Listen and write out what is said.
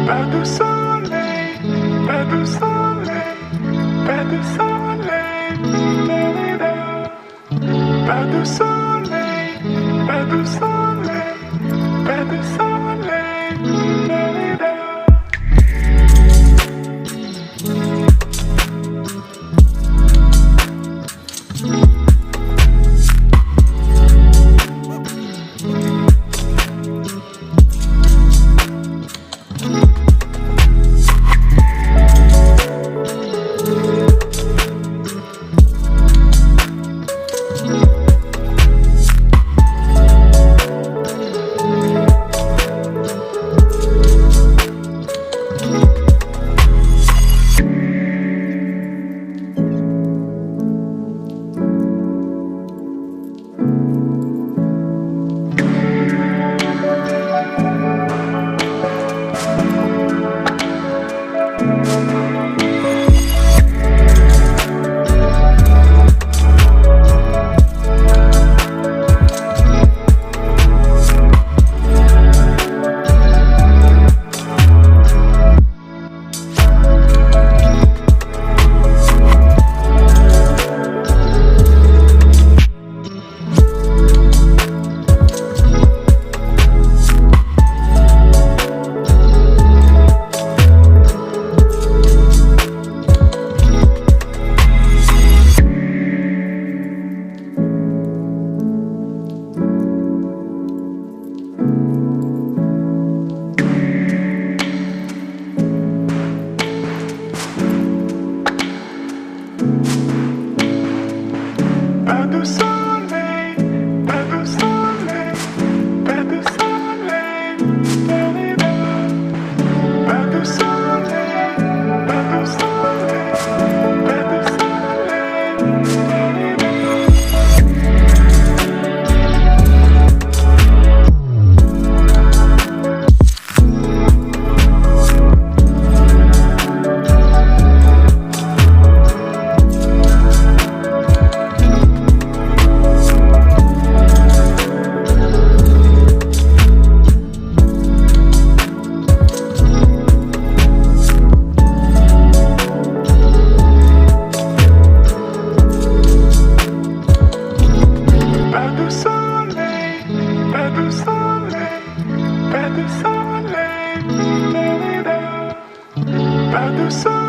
Pas de soleil, pas de soleil, pas de soleil, pas de soleil, pas de soleil, pas de soleil. Pas de soleil, pas de soleil, pas de soleil, pas de soleil, pas de soleil, pas de Pas de soleil, pas de soleil.